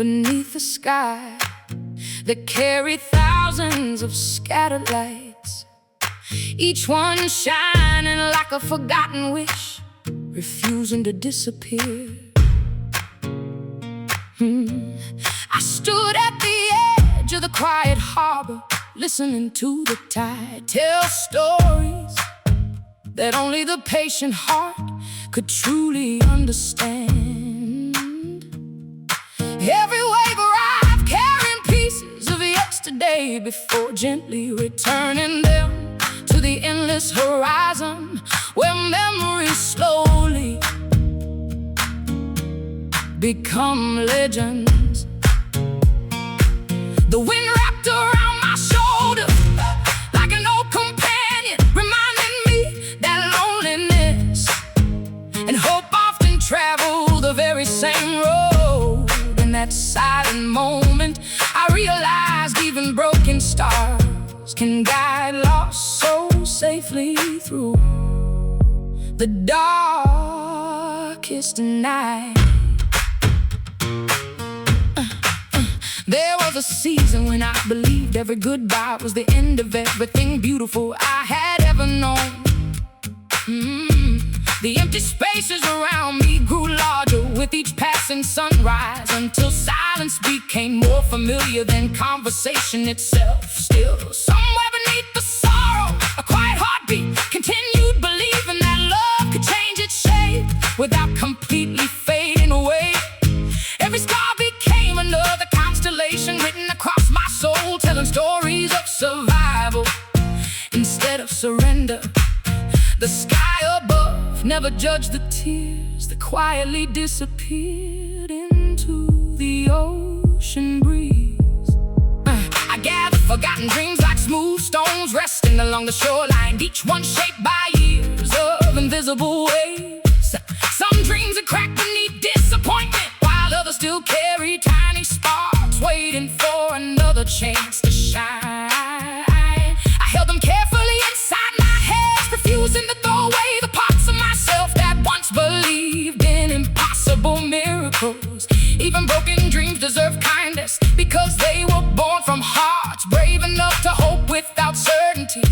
beneath the sky that carry thousands of scattered lights, each one shining like a forgotten wish, refusing to disappear. I stood at the edge of the quiet harbor, listening to the tide tell stories that only the patient heart could truly understand. Every wave arrived carrying pieces of yesterday before gently returning them to the endless horizon where memories slowly become legends. The wind wrapped around my shoulder like an old companion, reminding me that loneliness and hope often travel the very same road. In that silent moment, I realized even broken stars can guide lost souls safely through the darkest night. There was a season when I believed every goodbye was the end of everything beautiful I had ever known. The empty spaces around me grew larger with each passing sunrise, until silence became more familiar than conversation itself. Still, somewhere beneath the sorrow, a quiet heartbeat continued believing that love could change its shape without completely fading away. Every scar became another constellation written across my soul, telling stories of survival instead of surrender. The sky above never judged the tears that quietly disappeared into the ocean breeze. I gathered forgotten dreams like smooth stones resting along the shoreline, each one shaped by years of invisible waves. Some dreams are cracked beneath disappointment, while others still carry tiny sparks waiting for another chance to shine. I held them carefully inside my head, refusing to throw away the parts of myself that once believed in impossible miracles. Even broken dreams deserve kindness because they were born from hearts brave enough to hope without certainty.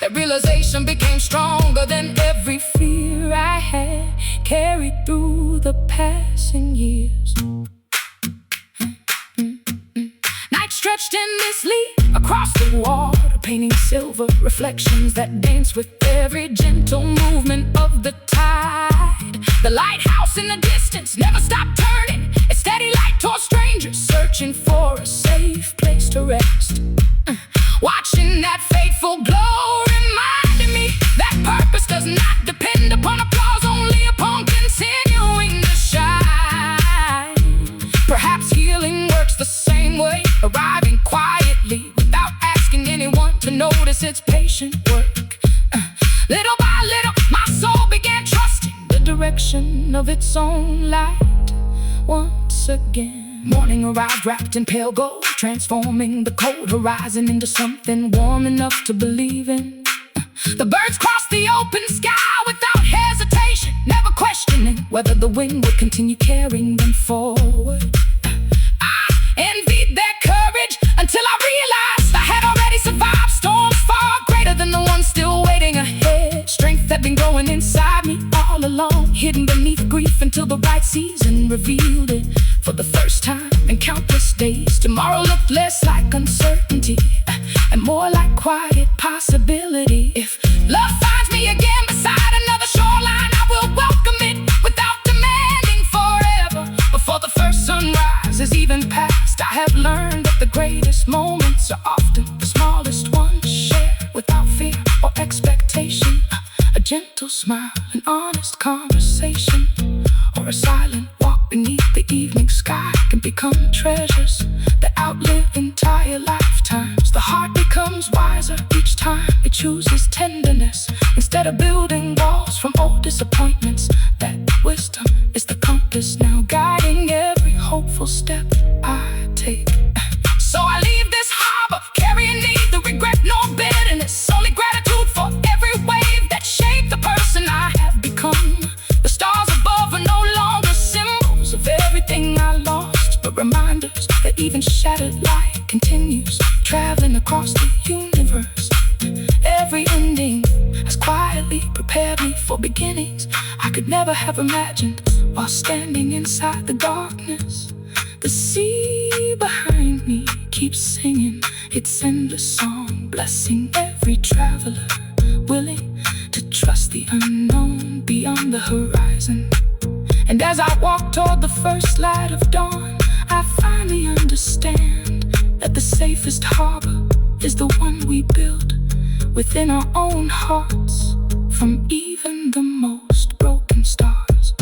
That realization became stronger than every fear I had carried through the passing years. Night stretched endlessly across the water, painting silver reflections that dance with every gentle movement of the tide. The lighthouse in the distance never stopped turning its steady light toward strangers searching for a safe place to rest. Watching that fateful glow reminded me that purpose does not depend upon applause, only upon continuing to shine. Perhaps healing works the same way, arriving quietly without asking anyone to notice its patient work. Little by little, my soul began trusting the direction of its own light once again. Morning arrived wrapped in pale gold, transforming the cold horizon into something warm enough to believe in. The birds crossed the open sky without hesitation, never questioning whether the wind would continue carrying them forward. I envied their courage until I realized I had already survived storms far greater than the ones still waiting ahead. Strength had been growing inside me all along, hidden beneath grief until the right season revealed it. For the first time in countless days, tomorrow looked less like uncertainty and more like quiet possibility. If love finds me again beside another shoreline, I will welcome it without demanding forever. Before the first sunrise has even passed, I have learned that the greatest moments are often the smallest ones, shared without fear or expectation. A gentle smile, an honest conversation, or a silent walk beneath the evening sky can become treasures that outlive entire lifetimes. The heart becomes wiser each time it chooses tenderness instead of building walls from old disappointments. That wisdom is the compass now guiding every hopeful step I take. So I leave this harbor carrying neither regret nor bitterness, only gratitude for every wave that shaped the person I have become. The stars above are no longer symbols of everything I love. reminders that even shattered light continues, traveling across the universe. Every ending has quietly prepared me for beginnings I could never have imagined while standing inside the darkness. The sea behind me keeps singing its endless song, blessing every traveler willing to trust the unknown beyond the horizon. And as I walk toward the first light of dawn, I finally understand that the safest harbor is the one we build within our own hearts, from even the most broken stars.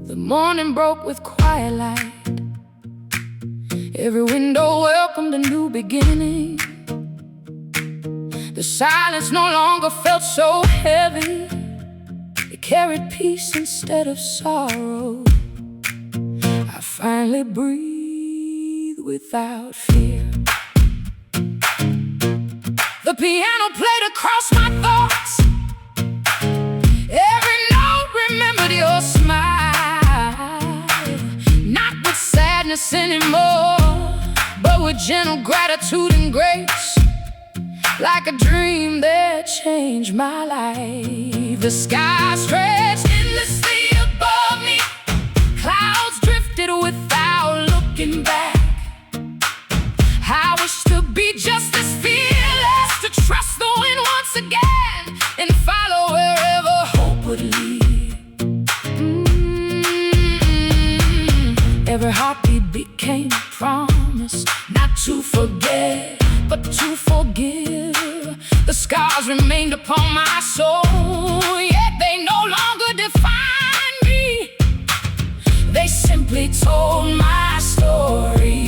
The morning broke with quiet light. Every window welcomed a new beginning. The silence no longer felt so heavy. It carried peace instead of sorrow. I finally breathed without fear. The piano played across my thoughts. Every note remembered your smile. Not with sadness anymore, but with gentle gratitude and grace. Like a dream that changed my life. The sky stretched endlessly above me. Clouds drifted without looking back. I wish to be just as fearless, to trust the wind once again and follow wherever hope would lead. Every heartbeat became a promise, not to forget, but to forgive. The scars remained upon my soul, yet they no longer define me. They simply told my story.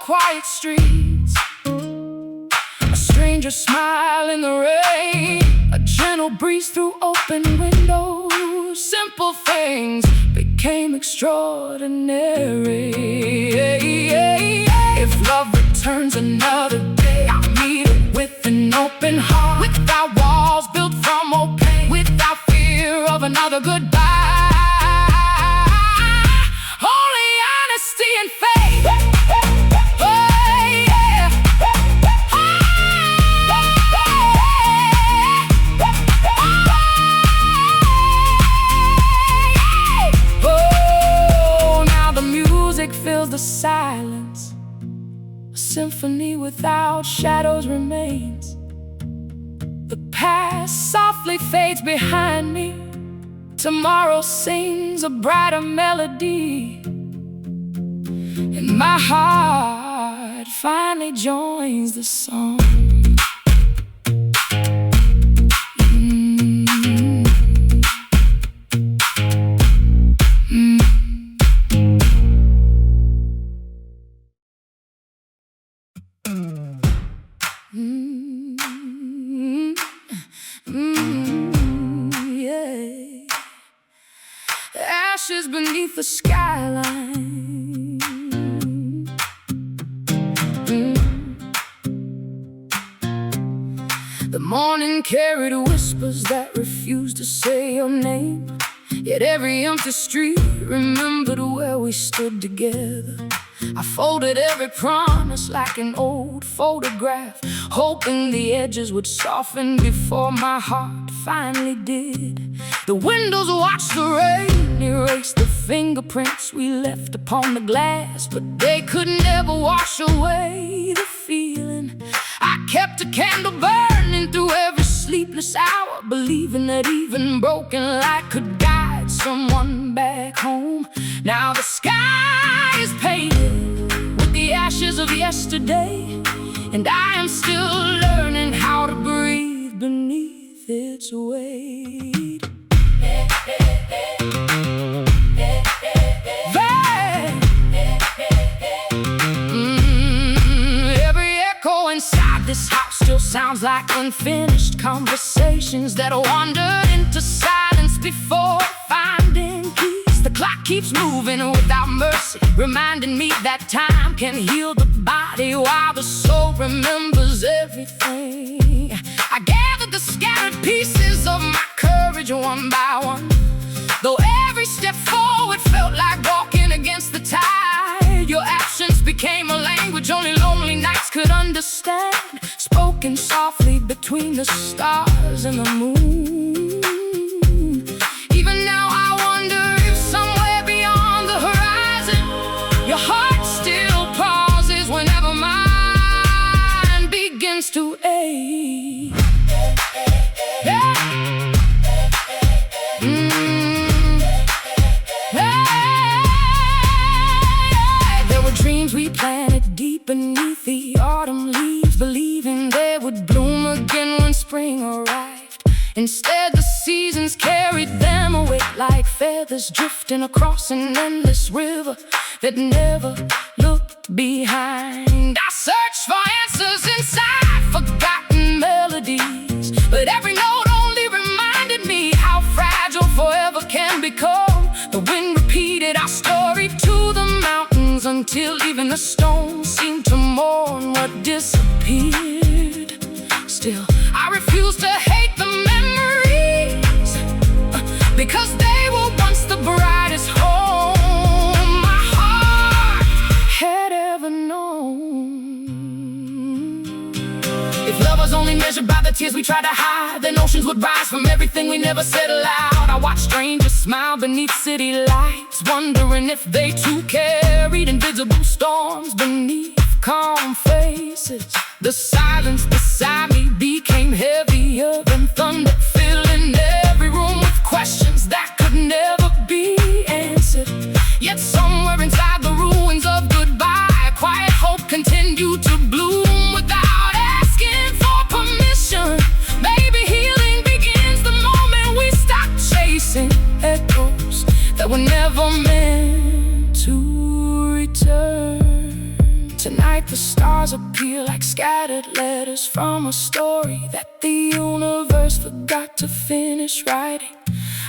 Quiet streets, a stranger smile in the rain, a gentle breeze through open windows. Simple things became extraordinary. If love returns another day, I'll meet it with an open heart, without walls built from opaque, without fear of another goodbye. Only honesty and faith. Fills the silence. A symphony without shadows remains. The past softly fades behind me. Tomorrow sings a brighter melody, and my heart finally joins the song. Ashes beneath the skyline. The morning carried whispers that refused to say your name. Yet every empty street remembered where we stood together. I folded every promise like an old photograph, hoping the edges would soften before my heart finally did. The windows watched the rain erase the fingerprints we left upon the glass, but they could never wash away the feeling. I kept a candle burning through every sleepless hour, believing that even broken light could guide someone back home. Now the sky yesterday, and I am still learning how to breathe beneath its weight. Every echo inside this house still sounds like unfinished conversations that wandered into silence before finding peace. The clock keeps moving without mercy, reminding me that time can heal the body while the soul remembers everything. I gathered the scattered pieces of my courage one by one, though every step forward felt like walking against the tide. Your absence became a language only lonely nights could understand, spoken softly between the stars and the moon. Even now I wonder if somewhere beyond the horizon your heart still pauses whenever mine begins to ache. There were dreams we planted deep beneath the autumn leaves, believing they would bloom again when spring arrived. Instead, the seasons carried them away like feathers drifting across an endless river that never looked behind. I searched for answers inside forgotten melodies, but every note only reminded me how fragile forever can become. The wind repeated our story to the mountains until even the stones seemed to mourn what disappeared. Still, I refuse to hate the memories, because they were once the brightest home my heart had ever known. If love was only measured by the tears we tried to hide, then oceans would rise from everything we never said aloud. I watched strangers smile beneath city lights, wondering if they too carried invisible storms beneath calm faces. The silence beside me became heavier than thunder, filling every room with questions that could never be answered. Yet somewhere inside the ruins of goodbye, a quiet hope continued to bloom without asking for permission. Maybe healing begins the moment we stop chasing echoes that were never meant to return. Tonight the stars appear like scattered letters from a story that the universe forgot to finish writing.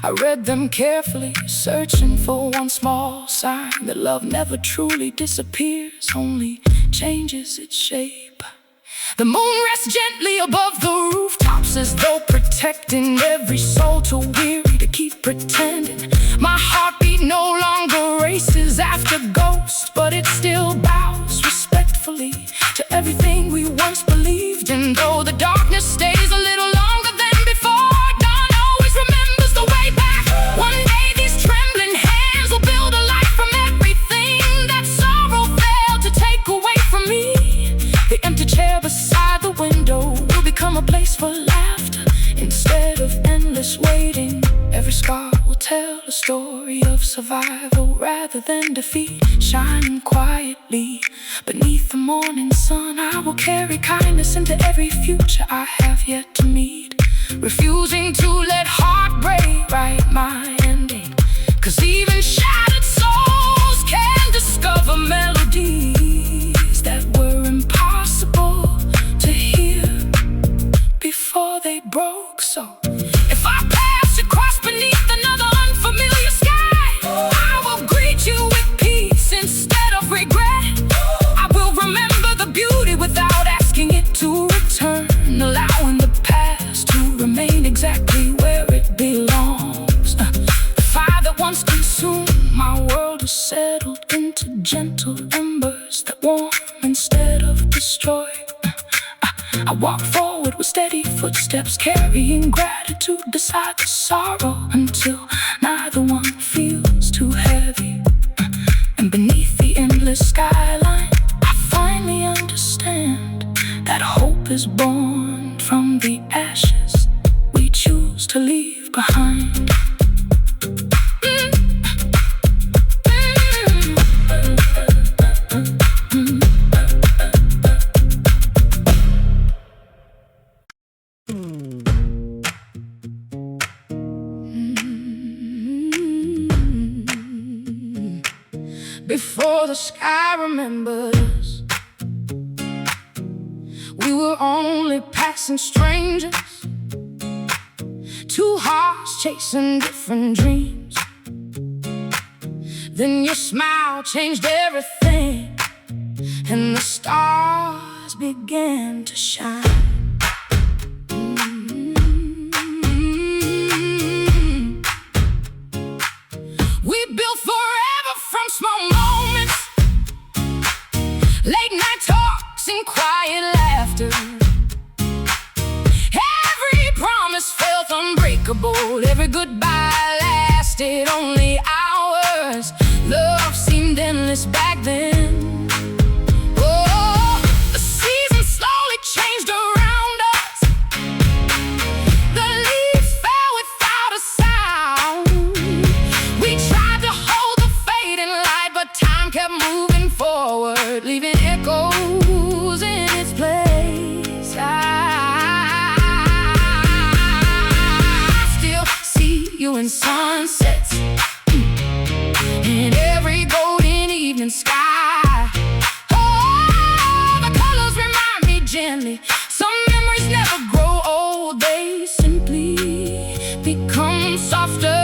I read them carefully, searching for one small sign that love never truly disappears, only changes its shape. The moon rests gently above the rooftops, as though protecting every soul too weary to keep pretending. My heartbeat no longer races after ghosts, but it still bows respectfully to everything we once believed. And though the darkness stays a little longer than before, dawn always remembers the way back. One day these trembling hands will build a life from everything that sorrow failed to take away from me. The empty chair beside the window will become a place for laughter instead of endless waiting. Every scar will tell a story of survival rather than defeat. Shining quietly beneath the morning sun, I will carry kindness into every future I have yet to meet, refusing to let heartbreak write my ending. 'Cause even shattered souls can discover melodies that were impossible to hear before they broke. So if I pass across beneath another unfamiliar sky, I will greet you with peace instead of regret. I will remember the beauty without asking it to return, allowing the past to remain exactly where it belongs. The fire that once consumed my world was settled into gentle embers that warm instead of destroy. I walk forward with steady footsteps, carrying gratitude beside the sorrow, until neither one feels too heavy. And beneath the endless skyline, I finally understand that hope is born from the ashes we choose to leave behind. sky remembered us. We were only passing strangers, two hearts chasing different dreams. Then your smile changed everything, and the stars began to shine. We built forever from small moments, late night talks and quiet laughter. Every promise felt unbreakable, every goodbye lasted only hours. Love seemed endless back then. Oh, the seasons slowly changed around us. The leaves fell without a sound. We tried to hold the fading light, but time kept moving forward, leaving echoes in its place. I still see you in sunsets and every golden evening sky. Oh, the colors remind me gently, some memories never grow old, they simply become softer.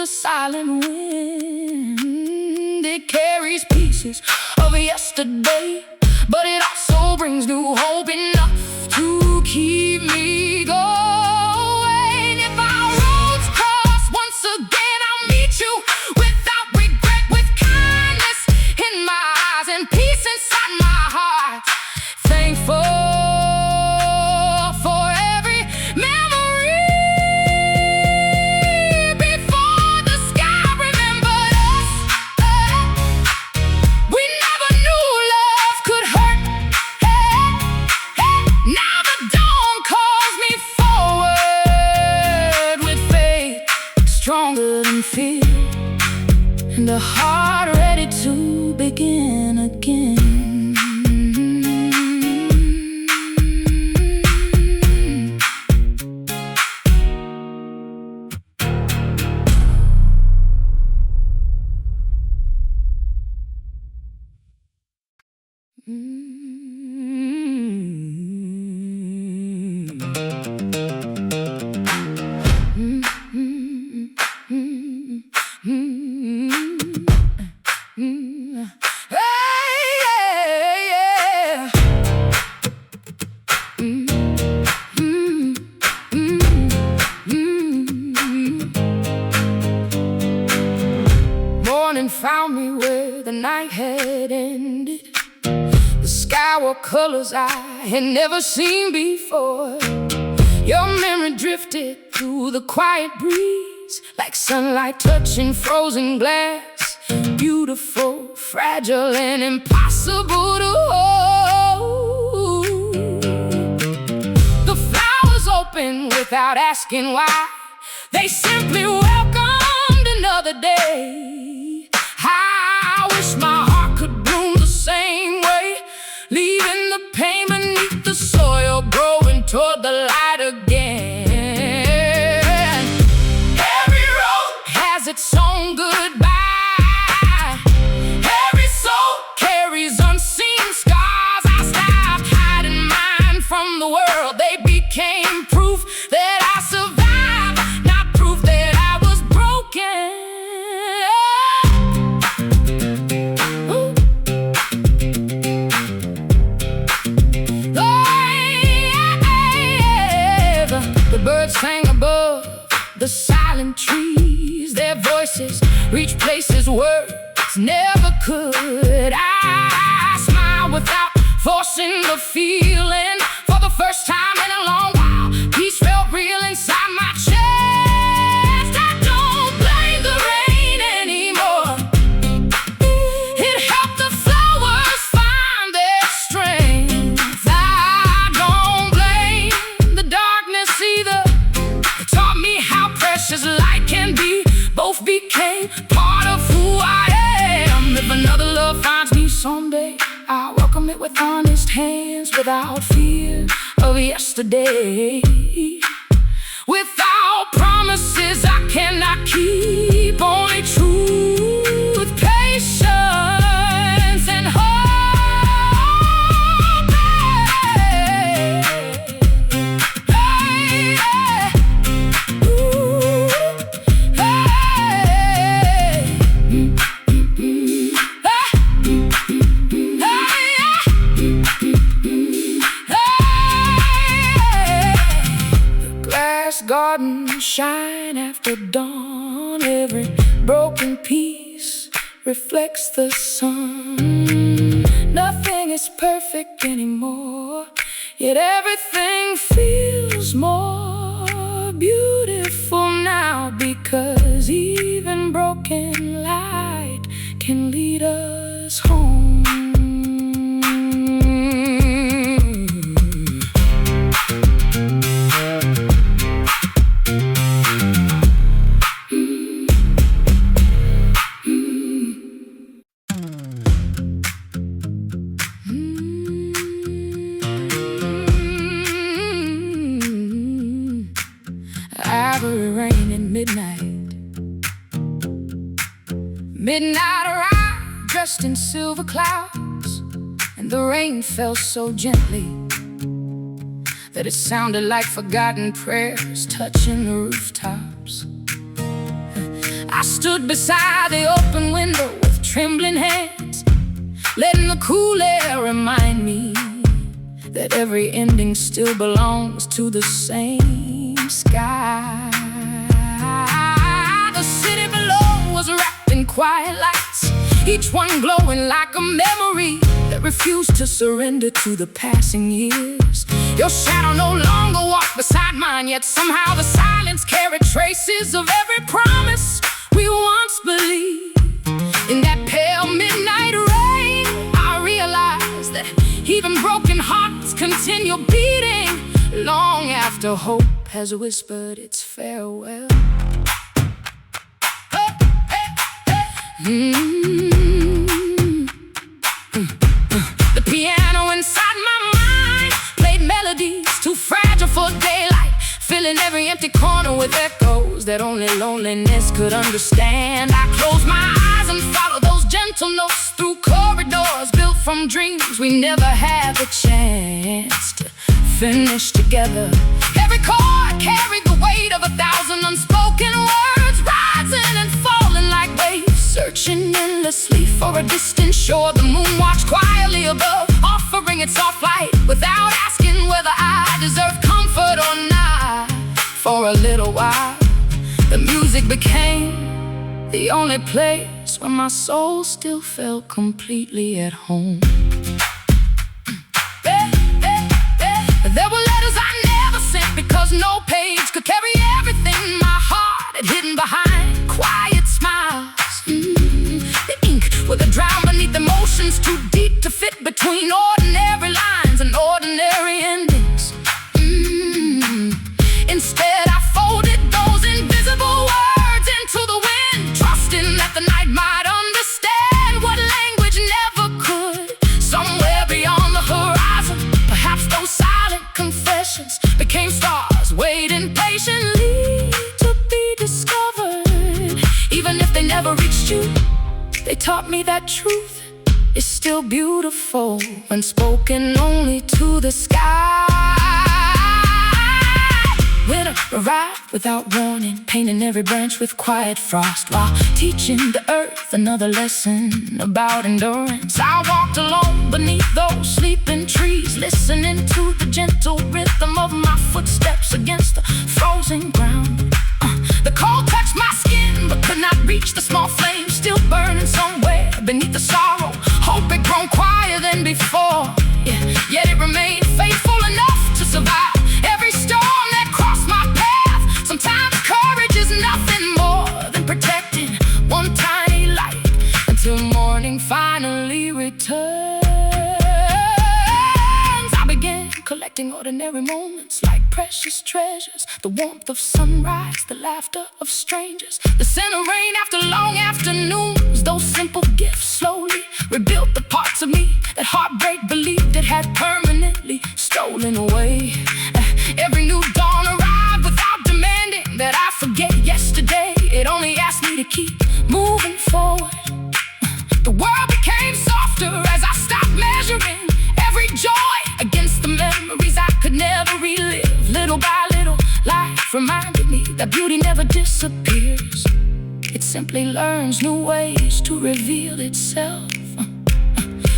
Silent wind, it carries pieces of yesterday, but it also brings new hope, enough to keep me going. If our roads cross once again, I'll meet you without regret, with kindness in my eyes and peace inside my heart. Thankful for every memory. Stronger than fear, and a heart ready to begin again. Morning found me where the night had ended. The sky wore colors I had never seen before. Your memory drifted through the quiet breeze, like sunlight touching frozen glass. Beautiful, fragile, and impossible to hold. The flowers opened without asking why. They simply welcomed another day. I wish my heart could bloom the same way, leaving the pain beneath the soil, growing toward the light again. Every road has its own goodbye. Every soul carries unseen scars. I stopped hiding mine from the world. They became proof that I survived, not proof that I was broken. Birds sang above the silent trees. Their voices reached places words never could. I smiled without forcing the feeling. For the first time in a long while, peace felt real inside my chest. I don't blame the rain anymore. It helped the flowers find their strength. I don't blame the darkness either. It taught me how precious light can be. Both became part without fear of yesterday. Without promises I cannot keep, only truth, patience, and hope. Hey, hey, ooh, hey, glass garden shine after dawn. Every broken piece reflects the sun. Nothing is perfect anymore, yet everything feels more beautiful now, because even broken light can lead us home. Ivory rain in midnight. Midnight arrived, dressed in silver clouds, and the rain fell so gently that it sounded like forgotten prayers touching the rooftops. I stood beside the open window with trembling hands, letting the cool air remind me that every ending still belongs to the same sky. The city below was wrapped in quiet lights, each one glowing like a memory that refused to surrender to the passing years. Your shadow no longer walked beside mine, yet somehow the silence carried traces of every promise we once believed. In that pale midnight rain, I realized that even broken hearts continue beating long after hope has whispered its farewell. The piano inside my mind played melodies too fragile for daylight, filling every empty corner with echoes that only loneliness could understand. I closed my eyes and followed those gentle notes through corridors built from dreams we never had the chance to finish together. Every chord carried the weight of 1,000 unspoken words, rising and falling like waves, searching endlessly for a distant shore. The moon watched quietly above, offering its soft light without asking whether I deserved comfort or not. For a little while, the music became the only place where my soul still felt completely at home. There were letters I never sent, because no page could carry everything my heart had hidden behind quiet smiles. The ink would drown beneath emotions too deep to fit between ordinary lines and ordinary endings. Instead, I folded those invisible words into the wind, trusting that the night might understand what language never could. Somewhere beyond the horizon, perhaps those silent confessions became stars waiting patiently to be discovered. Even if they never reached you, they taught me that truth is still beautiful when spoken only to the sky. Winter arrived without warning, painting every branch with quiet frost, while teaching the earth another lesson about endurance. I walked alone beneath those sleeping trees, listening to the gentle rhythm of my footsteps against the frozen ground. The cold touched my skin but could not reach the small flame still burning somewhere beneath the sorrow. Hope had grown quieter than before, yet it remained faithful enough to survive every storm that crossed my path. Sometimes courage is nothing more than protecting one tiny light until morning finally returns. I began collecting ordinary moments like precious treasures, the warmth of sunrise, the laughter of strangers, the scent of rain after long afternoons. Those simple gifts slowly rebuilt the parts of me that heartbreak believed it had permanently that beauty never disappears. It simply learns new ways to reveal itself.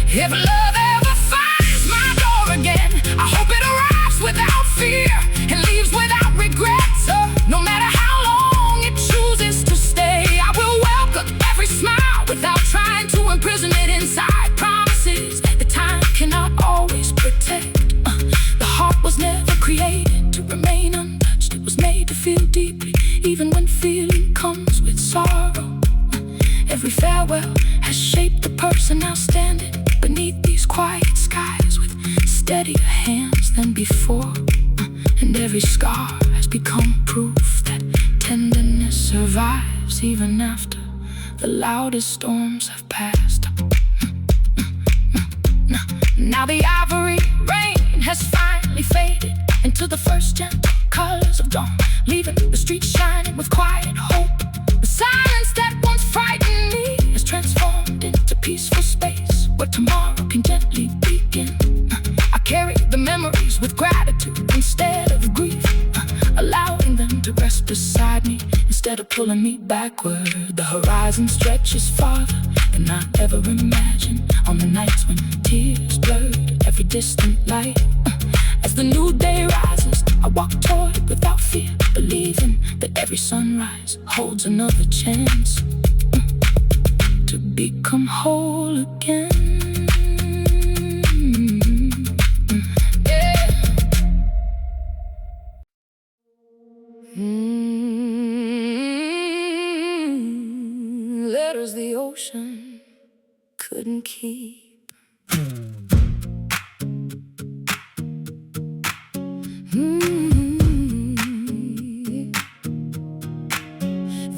If love ever finds my door again, I hope it arrives without fear and leaves without regrets. No matter how long it chooses to stay, I will welcome every smile without trying to imprison it inside promises that time cannot always protect. The heart was never created to remain untouched. It was made to feel deeply, even when feeling comes with sorrow. Every farewell has shaped the person now standing beneath these quiet skies with steadier hands than before. And every scar has become proof that tenderness survives even after the loudest storms have passed. Now the ivory rain has finally faded into the first gentle colors of dawn, leaving the streets shining with quiet hope. The silence that once frightened me has transformed into peaceful space where tomorrow can gently begin. I carry the memories with gratitude instead of grief, allowing them to rest beside me instead of pulling me backward. The horizon stretches farther than I ever imagined, on the nights when tears blurred every distant light. As the new day rises, I walk toward it without fear, believing that every sunrise holds another chance to become whole again. Yeah. Letters the ocean couldn't keep.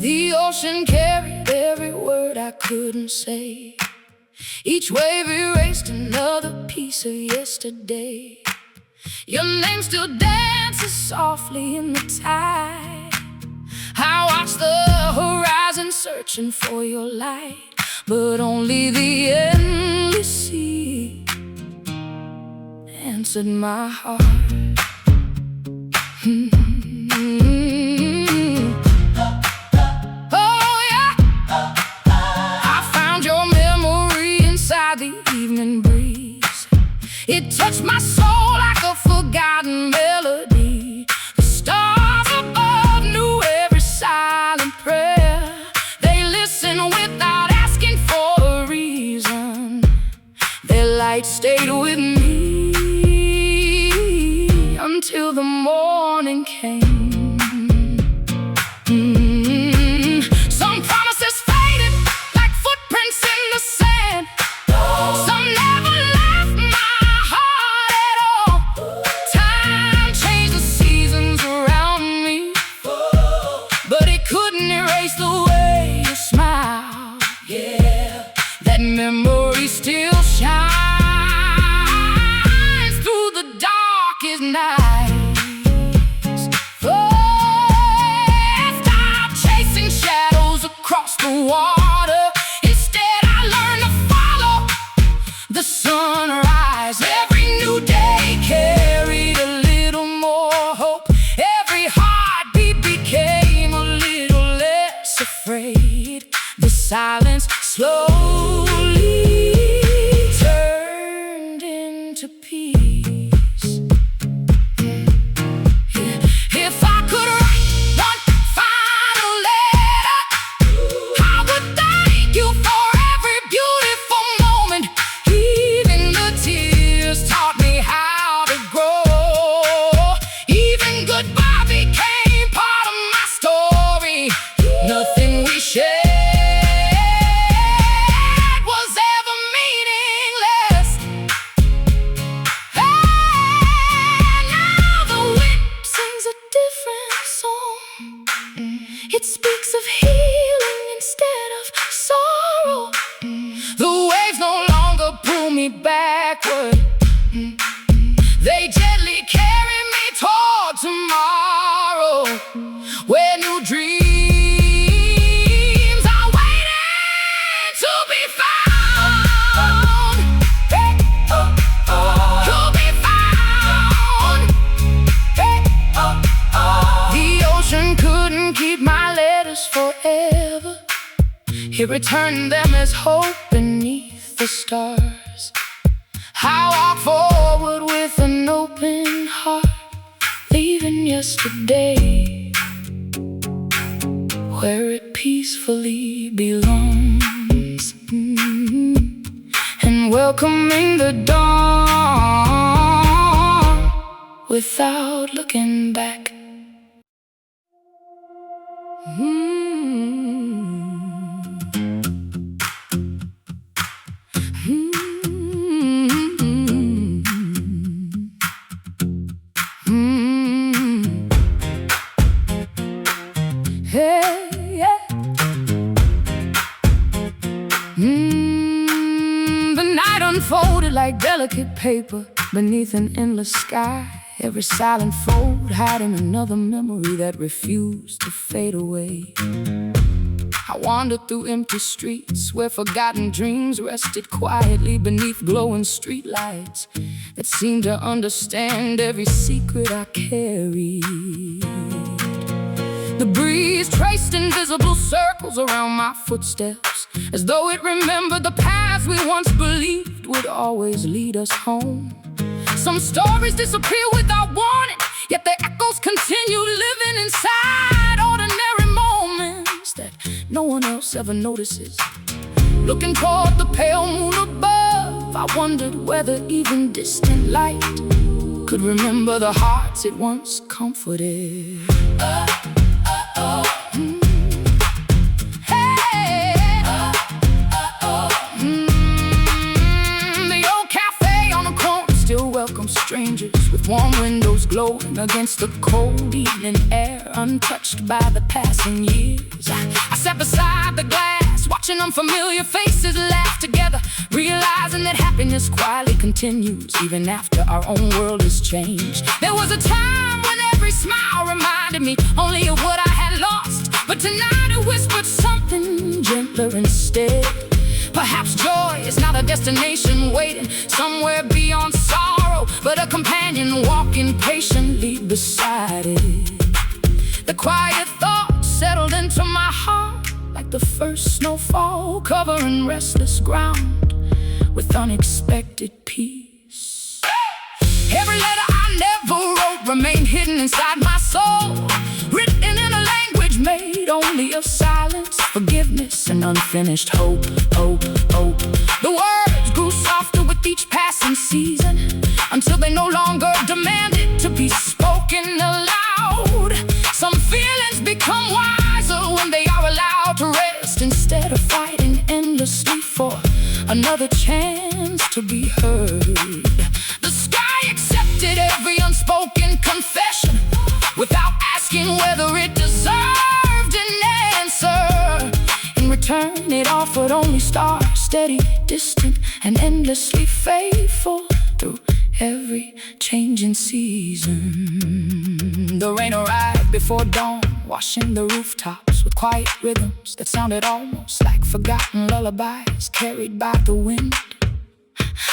The ocean carried every word I couldn't say. Each wave erased another piece of yesterday. Your name still dances softly in the tide. I watch the horizon searching for your light, but only the endless sea answered my heart. Oh yeah, I found your memory inside the evening breeze. It touched my soul like a forgotten melody. The stars above knew every silent prayer. They listened without asking for a reason. Their light stayed with me until the morning came. Some promises faded like footprints in the sand. Some never left my heart at all. Time changed the seasons around me, but it couldn't erase the way you smile. Yeah, that memory still shines through the darkest night. Across the water, instead I learned to follow the sunrise. Every new day carried a little more hope. Every heartbeat became a little less afraid. The silence slowly turned into peace. If I could write one final letter, I would thank you for every beautiful moment. Even the tears taught me how to grow. Even goodbye became part of my story. Nothing we shared was ever meaningless. And now the wind sings a different song. It speaks of healing instead of sorrow. The waves no longer pull me backward. They gently carry me toward tomorrow, where new dreams are waiting to be found. To be found. The ocean couldn't forever. He returned them as hope beneath the stars. I walk forward with an open heart, leaving yesterday where it peacefully belongs, and welcoming the dawn without looking back. Hey, yeah. The night unfolded like delicate paper beneath an endless sky. Every silent fold hiding another memory that refused to fade away. I wandered through empty streets where forgotten dreams rested quietly beneath glowing streetlights that seemed to understand every secret I carried. The breeze traced invisible circles around my footsteps, as though it remembered the paths we once believed would always lead us home. Some stories disappear without warning, yet their echoes continue living inside ordinary moments that no one else ever notices. Looking toward the pale moon above, I wondered whether even distant light could remember the hearts it once comforted. Strangers with warm windows glowing against the cold evening air, untouched by the passing years. I sat beside the glass, watching unfamiliar faces laugh together, realizing that happiness quietly continues even after our own world has changed. There was a time when every smile reminded me only of what I had lost, but tonight it whispered something gentler instead. Perhaps joy is not a destination waiting somewhere beyond sorrow, but a companion walking patiently beside it. The quiet thought settled into my heart like the first snowfall, covering restless ground with unexpected peace. Every letter I never wrote remained hidden inside my soul, written in a language made only of silence, forgiveness, and unfinished hope. The words grew softer with each passing season, until they no longer demanded to be spoken aloud. Some feelings become wiser when they are allowed to rest, instead of fighting endlessly for another chance to be heard. The sky accepted every unspoken confession without asking whether it deserved an answer. In return, it offered only stars, steady, distant, and endlessly faithful through every changing season. The rain arrived before dawn, washing the rooftops with quiet rhythms that sounded almost like forgotten lullabies carried by the wind.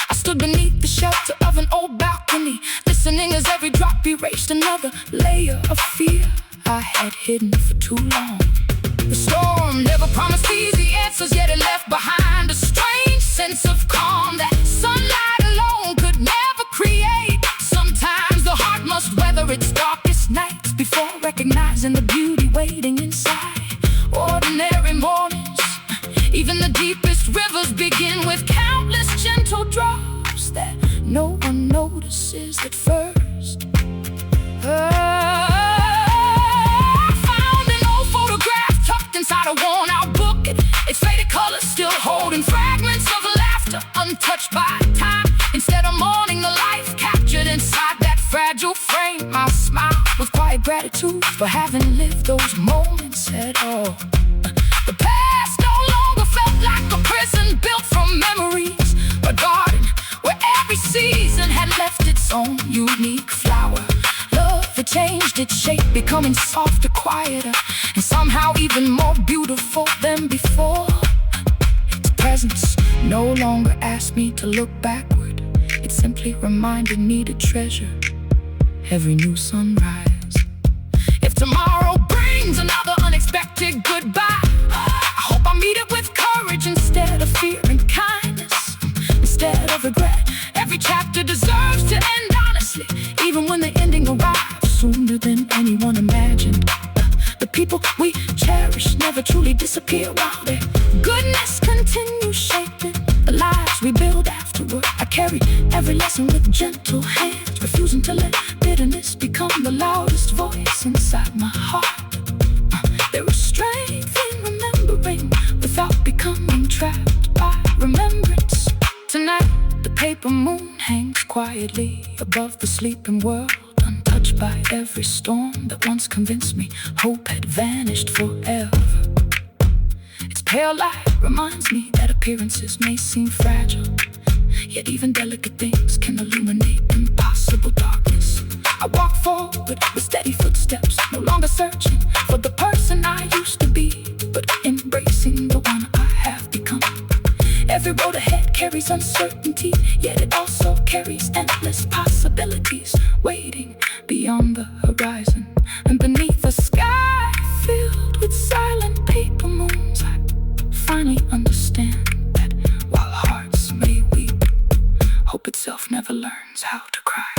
I stood beneath the shelter of an old balcony, listening as every drop erased another layer of fear I had hidden for too long. The storm never promised easy answers, yet it left behind a strange sense of calm that sunlight alone could never create. Sometimes the heart must weather its darkest nights before recognizing the beauty waiting inside ordinary mornings. Even the deepest rivers begin with countless gentle drops that no one notices at first. Inside a worn-out book, its faded colors still holding fragments of laughter untouched by time. Instead of mourning the life captured inside that fragile frame, I smile with quiet gratitude for having lived those moments at all. The past no longer felt like a prison built from memories, a garden where every season had left its own unique flower. It changed its shape, becoming softer, quieter, and somehow even more beautiful than before. Its presence no longer asked me to look backward. It simply reminded me to treasure every new sunrise. If tomorrow brings another unexpected goodbye, of fear and kindness instead of regret. Every chapter deserves to end honestly, even when the ending arrives sooner than anyone imagined. The people we cherish never truly disappear, while their goodness continues shaping the lives we build afterward. I carry every lesson with gentle hands, refusing to let bitterness become the loudest voice inside my heart. There is strength in remembering without becoming trapped by remembrance. Tonight, the paper moon hangs quietly above the sleeping world, untouched by every storm that once convinced me hope had vanished forever. Its pale light reminds me that appearances may seem fragile, yet even delicate things can illuminate impossible darkness. I walk forward with steady footsteps, no longer searching for the person I used to be, but embracing the one I have become. Every road ahead carries uncertainty, yet it also carries endless possibilities waiting beyond the horizon. And beneath a sky filled with silent paper moons, I finally understand that while hearts may weep, hope itself never learns how to cry.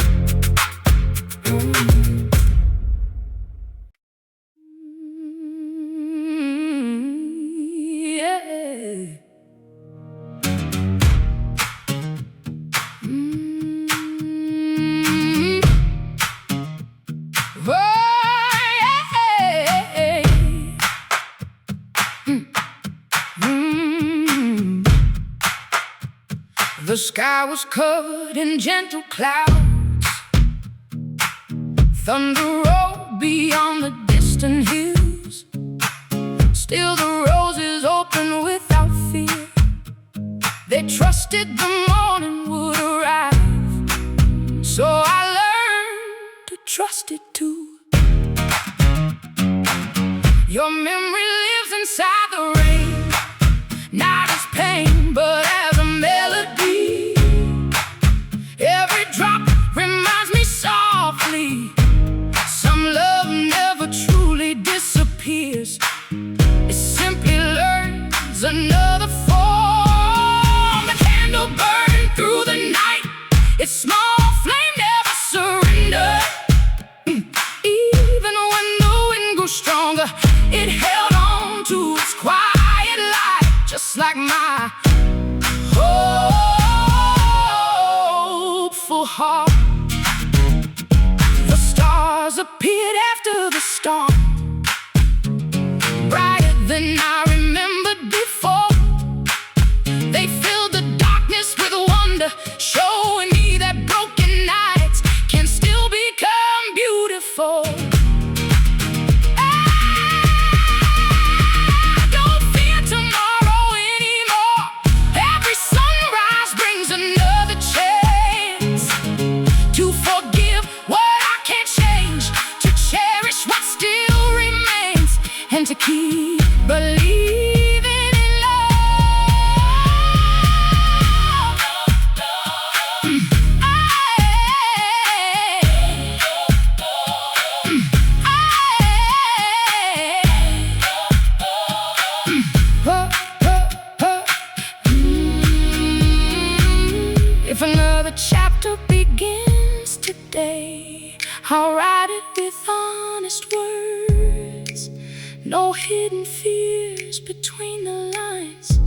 The sky was covered in gentle clouds, thunder rolled beyond the distant hills. Still the roses opened without fear. They trusted the morning would arrive, so I learned to trust it too. Your memory lives inside the rain, not as pain, but as a melody. Every drop reminds me softly, some love never truly disappears. It simply learns another form. The candle burned through the night, its small flame never surrendered. Even when the wind grew stronger, it held on to its quiet light, just like my hopeful heart. The stars appeared after the storm, brighter than I remembered before. They filled the darkness with wonder, showing me that broken nights can still become beautiful. To keep believing in love. If another chapter begins today, I'll write it with honest words. No hidden fears between the lines,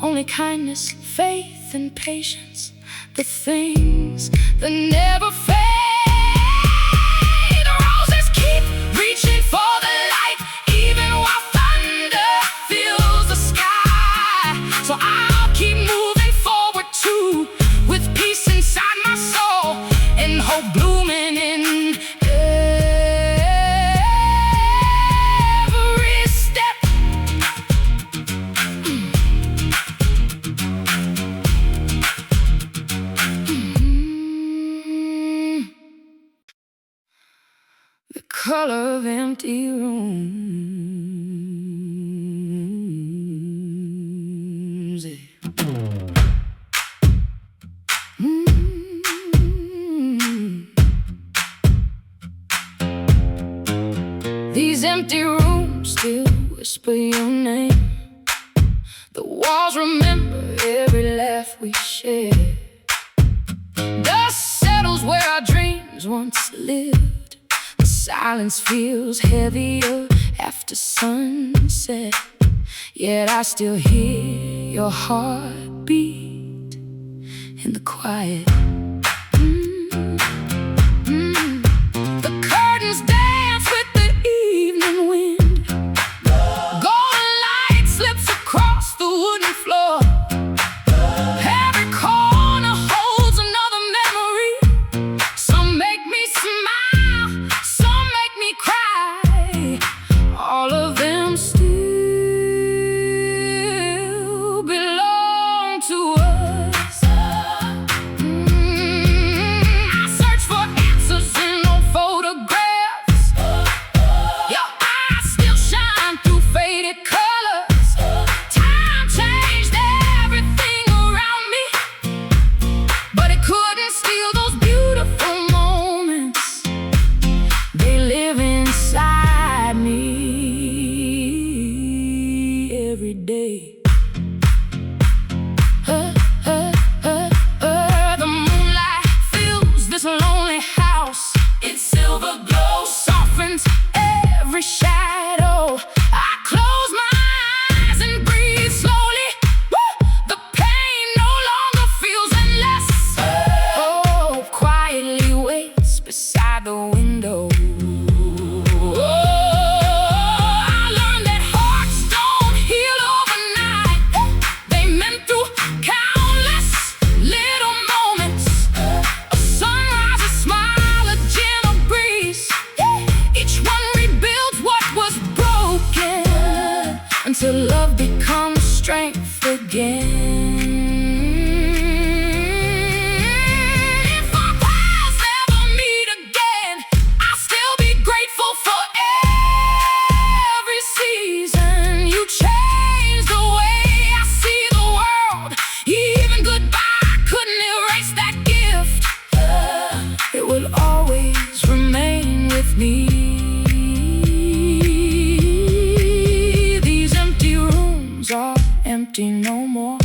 only kindness, faith, and patience, the things that never fade. The roses keep reaching for the light, even while thunder fills the sky. So I'll keep moving forward too, with peace inside my soul and hope blooming in the color of empty rooms. These empty rooms still whisper your name. The walls remember laugh we shared. Dust settles where our dreams once lived. The silence feels heavier after sunset, yet I still hear your heartbeat in the quiet. The curtains dance with the evening wind. Golden light slips across the wooden floor. Every corner holds another memory. Some make me smile, some make me cry. All of them still belong to us. I search for answers in old photographs. Your eyes still shine through faded colors. Time changed everything around me, but it couldn't steal those beautiful moments. They live inside me every day. The moonlight fills this lonely house. Its silver glow softens every shadow. I close my eyes and breathe slowly. Woo! The pain no longer feels endless. Hope quietly waits beside the window. I learned that hearts don't heal overnight. They mend through countless little moments. A sunrise, a smile, a gentle breeze. Each one rebuilds what was broken until love becomes strength again. If our paths never meet again, I'll still be grateful for every season. You changed the way I see the world. Even goodbye couldn't erase that gift. It will always remain with me. These empty rooms are empty no more.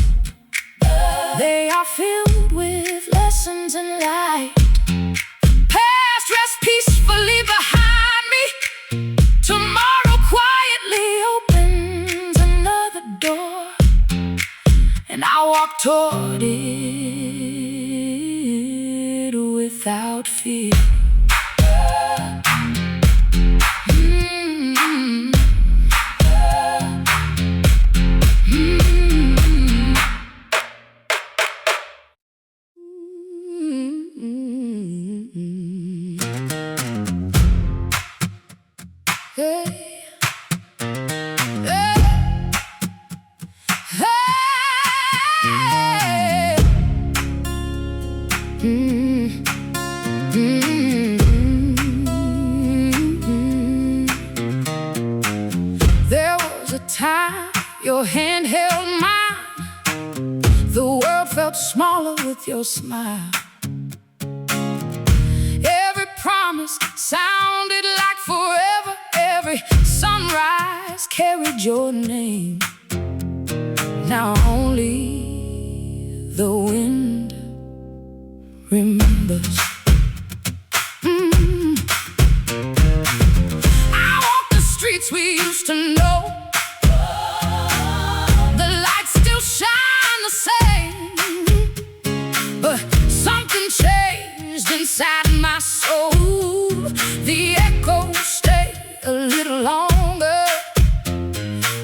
They are filled with lessons and light. Past rest peacefully behind me. Tomorrow quietly opens another door, and I walk toward it without fear. Hey, hey, hey. There was a time your hand held mine. The world felt smaller with your smile. Every promise sounded like forever. Every sunrise carried your name. Now only the wind remembers. I walk the streets we used to know. The lights still shine the same, but something changed inside my soul. The echoes stay a little longer,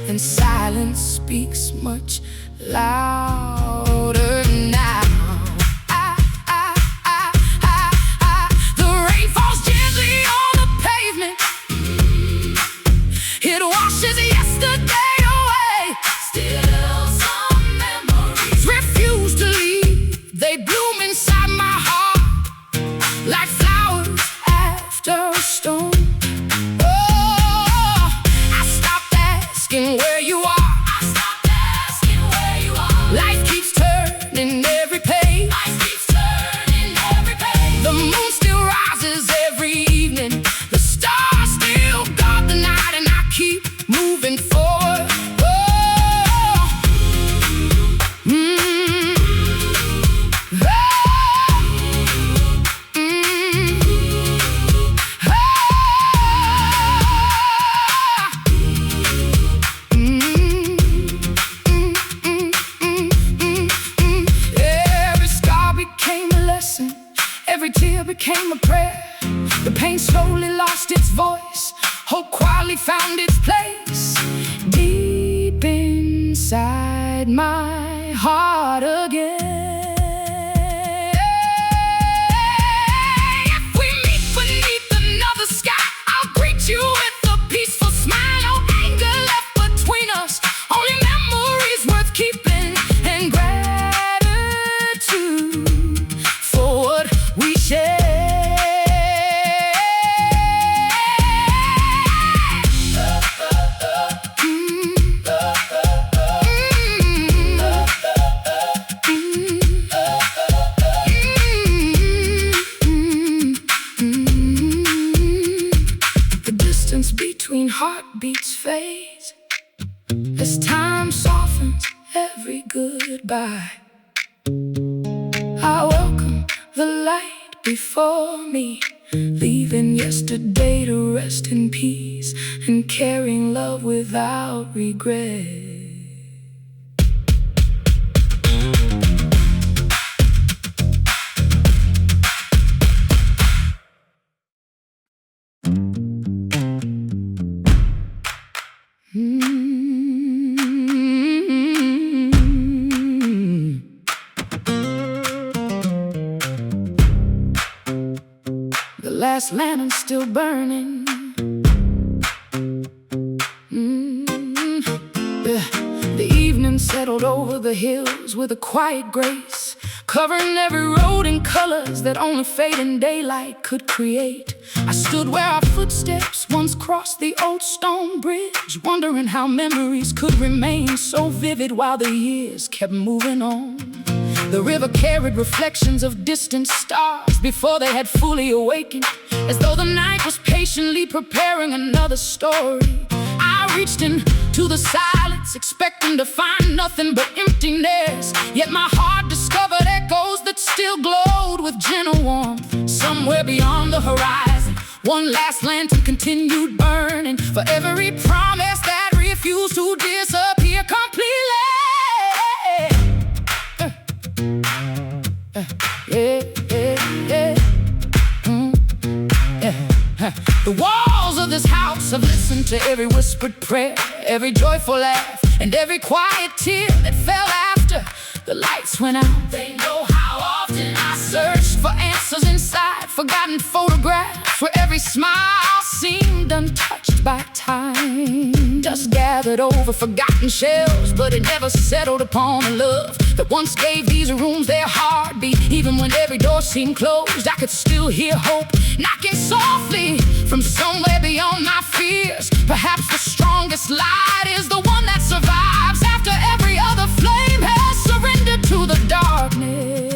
and silence speaks much louder now. The rain falls gently on the pavement. It washes yesterday away. Still some memories refuse to leave. They bloom inside my heart like flowers after a storm. I stopped asking where you are. Life keeps became a prayer. The pain slowly lost its voice. Hope quietly found its place deep inside my heart again. If we meet beneath another sky, I'll greet you with a peaceful smile. No anger left between us, only memories worth keeping, and gratitude for what we share. Between heartbeats fades as time softens every goodbye. I welcome the light before me, leaving yesterday to rest in peace and carrying love without regret. The last lantern's still burning. The evening settled over the hills with a quiet grace, covering every road in colors that only fading daylight could create. I stood where our footsteps once crossed the old stone bridge, wondering how memories could remain so vivid while the years kept moving on. The river carried reflections of distant stars before they had fully awakened, as though the night was patiently preparing another story. I reached into the silence, expecting to find nothing but emptiness, yet my heart discovered echoes that still glowed with gentle warmth. Somewhere beyond the horizon, one last lantern continued burning, for every promise that refused to disappear completely. The walls of this house have listened to every whispered prayer, every joyful laugh, and every quiet tear that fell after the lights went out. They know how often I searched for answers inside forgotten photographs, where every smile seemed untouched by time. Dust gathered over forgotten shelves, but it never settled upon a love that once gave these rooms their heartbeat. Even when every door seemed closed, I could still hear hope knocking softly from somewhere beyond my fears. Perhaps the strongest light is the one that survives after every other flame has surrendered to the darkness.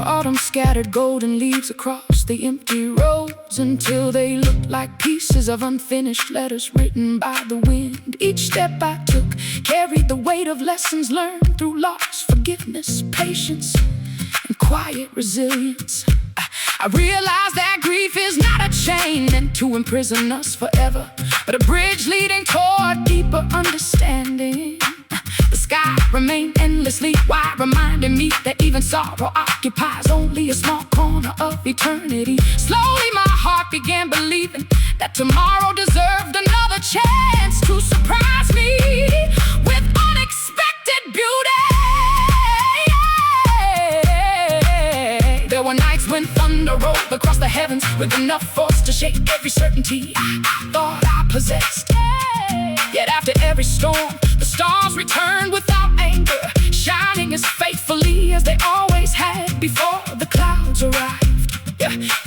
Autumn scattered golden leaves across the empty roads until they looked like pieces of unfinished letters written by the wind. Each step I took carried the weight of lessons learned through loss, forgiveness, patience, and quiet resilience. I realized that grief is not a chain meant to imprison us forever, but a bridge leading toward deeper understanding. The sky remained endlessly wide, reminding me that even sorrow occupies only a small corner of eternity. Slowly my heart began believing that tomorrow deserved another chance to surprise me with unexpected beauty. There were nights when thunder rolled across the heavens with enough force to shake every certainty I thought I possessed. Yet after every storm, the stars returned without anger, shining as faithfully as they always had before the clouds arrived.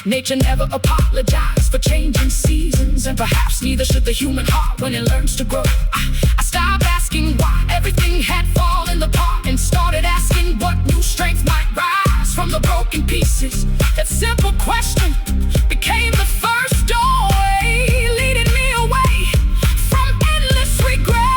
Nature never apologized for changing seasons, and perhaps neither should the human heart when it learns to grow. I stopped asking why everything had fallen apart and started asking what new strength might rise from the broken pieces. That simple question became the first doorway, leading me away from endless regret.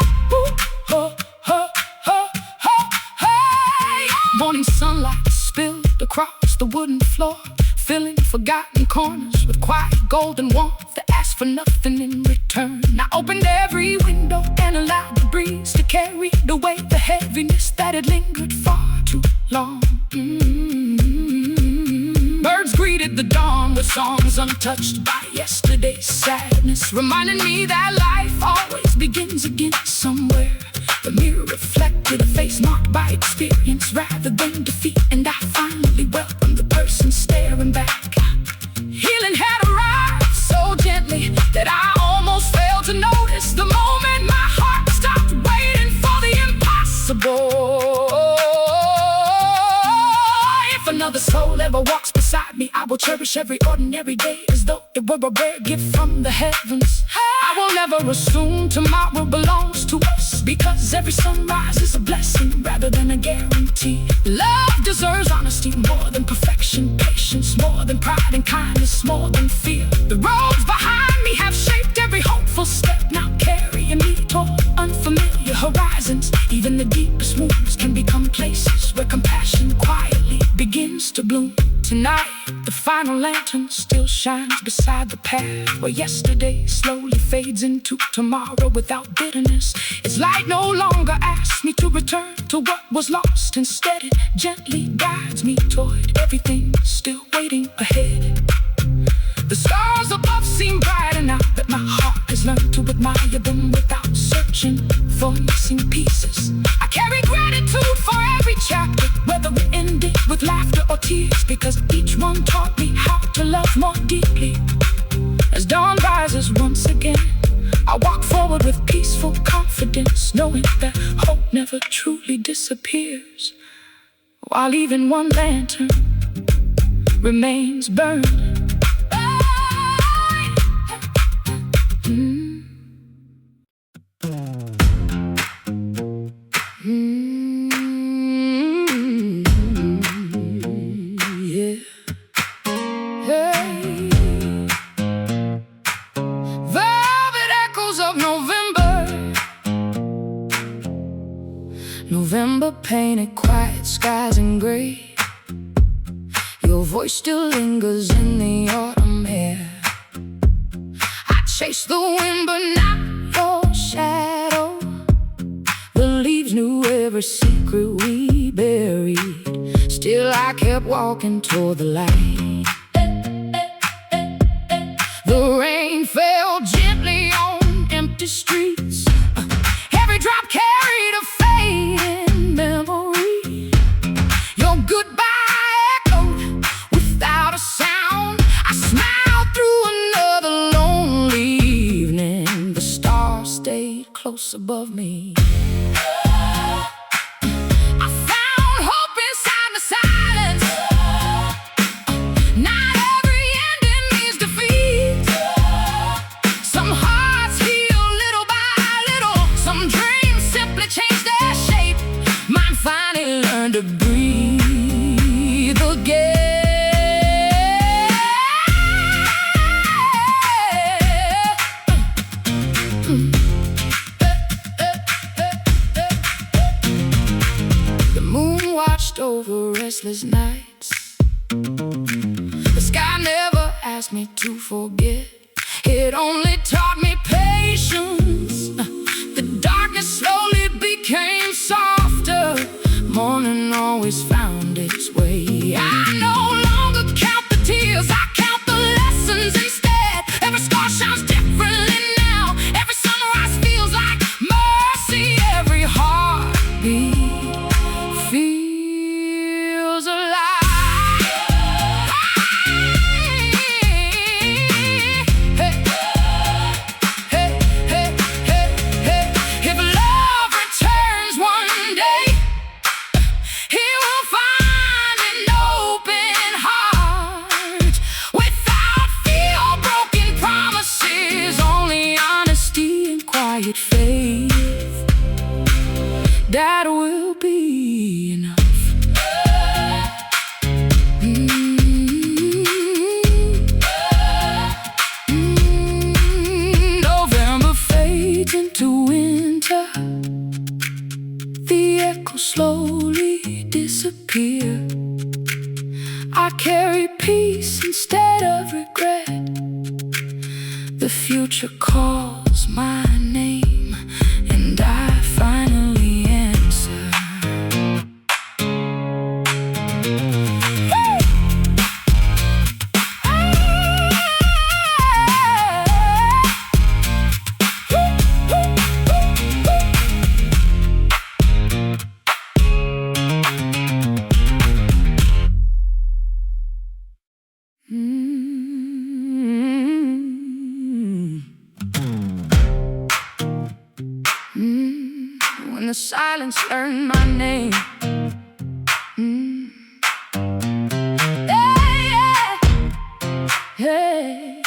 Morning sunlight spilled across the wooden floor, filling forgotten corners with quiet golden warmth that asked for nothing in return. I opened every window and allowed the breeze to carry away the heaviness that had lingered far too long. Birds greeted the dawn with songs untouched by yesterday's sadness, reminding me that life always begins again somewhere. The mirror reflected a face marked by experience rather than defeat, and I finally welcomed the person staring back. Healing had arrived so gently that I almost failed to notice the moment my heart stopped waiting for the impossible. If another soul ever walks beside me, I will cherish every ordinary day as though it were a rare gift from the heavens. I will never assume tomorrow belongs to us, because every sunrise is a blessing rather than a guarantee. Love deserves honesty more than perfection, patience more than pride, and kindness more than fear. The roads behind me have shaped every hopeful step, now carrying me toward unfamiliar horizons. Even the deepest wounds can become places where compassion quietly begins to bloom. Tonight, the final lantern still shines beside the path where yesterday slowly fades into tomorrow without bitterness. Its light no longer asks me to return to what was lost. Instead, it gently guides me toward everything still waiting ahead. The stars above seem brighter now that my heart has learned to admire them without searching for missing pieces. I carry gratitude for every chapter, whether we end it with laughter or tears, because each one taught me how to love more deeply. As dawn rises once again, I walk forward with peaceful confidence, knowing that hope never truly disappears, while even one lantern remains burned. Yeah. Hey. Velvet echoes of November painted quiet skies in gray. Your voice still lingers in the autumn air. I chase the wind but not your shadow. The leaves knew every secret we buried. Still I kept walking toward the light. The rain fell gently on empty streets. Every drop carried a fading memory. Your goodbye echoed without a sound. I smiled through another lonely evening. The stars stayed close above me. To breathe again. The moon watched over restless nights. The sky never asked me to forget. It only taught me patience. The darkness slowly became softer. Morning always found its way. I no longer count the tears, I count the lessons instead. Every scar shines differently now. Every sunrise feels like mercy. Every heartbeat feels alive. Hey, hey, hey, hey, hey. If love returns one day, he will find an open heart, without fear or broken promises, only honesty and quiet faith. That will be enough. November fades into winter. The echoes slowly disappear. I carry peace instead of regret. The future calls my name, and I finally answer. When the silence learned my name. Yeah, yeah, yeah.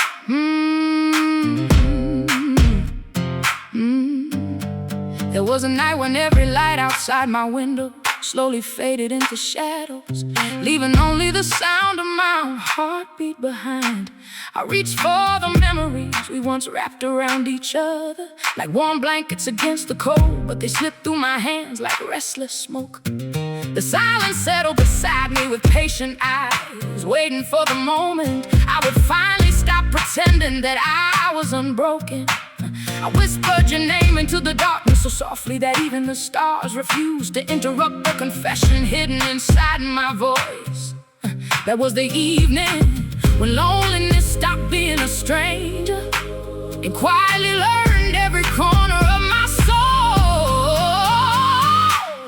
There was a night when every light outside my window slowly faded into shadows, leaving only the sound of my heartbeat behind. I reached for the memories we once wrapped around each other, like warm blankets against the cold, but they slipped through my hands like restless smoke. The silence settled beside me with patient eyes, waiting for the moment I would finally stop pretending that I was unbroken. I whispered your name into the darkness so softly that even the stars refused to interrupt the confession hidden inside my voice. That was the evening when loneliness stopped being a stranger and quietly learned every corner of my soul.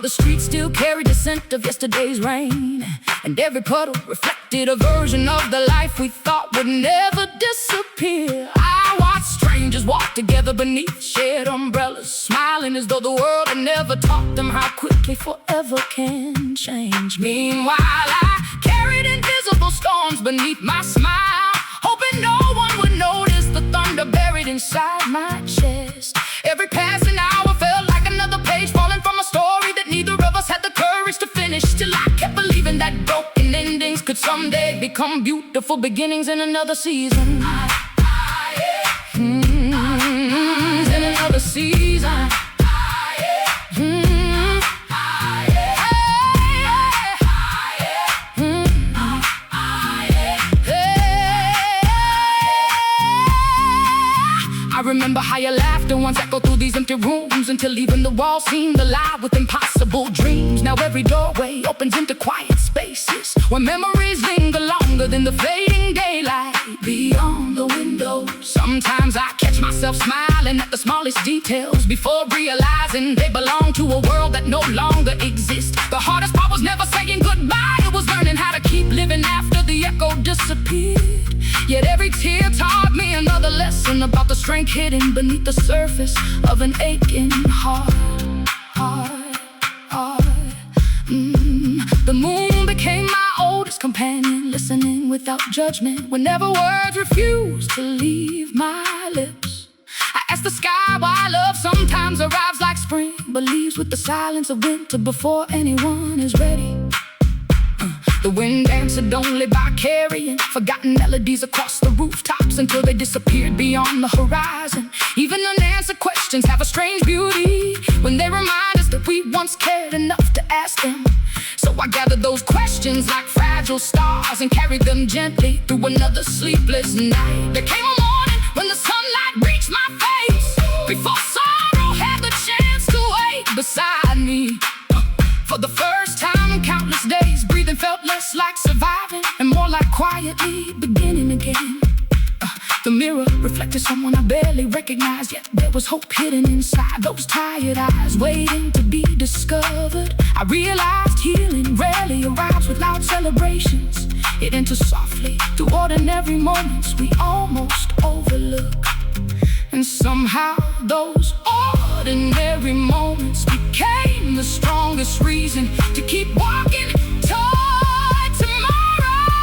The streets still carried the scent of yesterday's rain, and every puddle reflected a version of the life we thought would never disappear. I watched strangers walk together beneath shared umbrellas, smiling as though the world had never taught them how quickly forever can change. Meanwhile, I carried invisible storms beneath my smile, hoping no one would notice the thunder buried inside my chest. Every passing hour felt like another page falling from a story that neither of us had the courage to finish. Still I kept believing that broken endings could someday become beautiful beginnings in another season. In another season. I remember how your laughter once echoed through these empty rooms, until even the walls seemed alive with impossible dreams. Now every doorway opens into quiet spaces where memories linger longer than the fading daylight beyond the windows. Sometimes I catch myself smiling at the smallest details before realizing they belong to a world that no longer exists. The hardest part was never saying goodbye, it was learning how to keep living after the echo disappeared. Yet every tear taught me another lesson about the strength hidden beneath the surface of an aching heart. The moon became my oldest companion, listening without judgment whenever words refused to leave my lips. I asked the sky why love sometimes arrives like spring, but leaves with the silence of winter before anyone is ready. The wind answered only by carrying forgotten melodies across the rooftops until they disappeared beyond the horizon. Even unanswered questions have a strange beauty when they remind us that we once cared enough to ask them. So I gathered those questions like fragile stars and carried them gently through another sleepless night. There came a morning when the sunlight reached my face, before sorrow had the chance to wait beside me. For the first time in countless days, breathing felt less like surviving and more like quietly beginning again. The mirror reflected someone I barely recognized, yet there was hope hidden inside those tired eyes, waiting to be discovered. I realized healing rarely arrives with loud celebrations. It enters softly through ordinary moments we almost overlook. And somehow those ordinary moments became the strongest reason to keep walking toward tomorrow.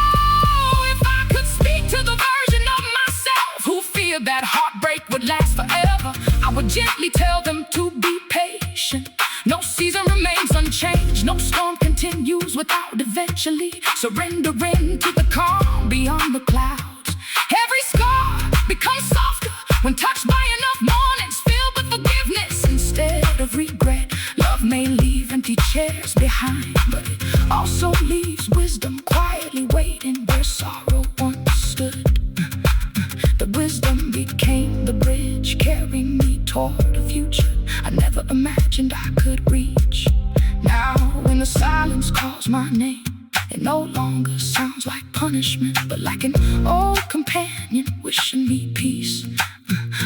If I could speak to the version of myself who feared that heartbreak would last forever, I would gently tell them to be patient. No season remains unchanged, no storm continues without eventually surrendering to the calm beyond the clouds. Every scar becomes softer when touched by enough mornings filled with forgiveness instead of regret. Love may leave empty chairs behind, but it also leaves wisdom quietly waiting where sorrow once imagined I could reach. Now when the silence calls my name, it no longer sounds like punishment, but like an old companion wishing me peace.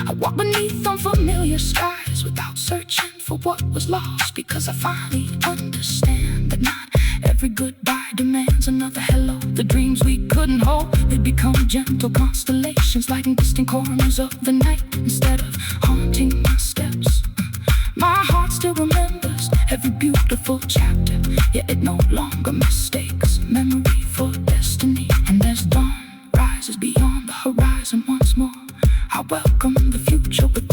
I walk beneath unfamiliar skies without searching for what was lost, because I finally understand that not every goodbye demands another hello. The dreams we couldn't hold, they become gentle constellations, lighting distant corners of the night instead of haunting my steps. My heart still remembers every beautiful chapter, yet it no longer mistakes memory for destiny. And as dawn rises beyond the horizon once more, I welcome the future with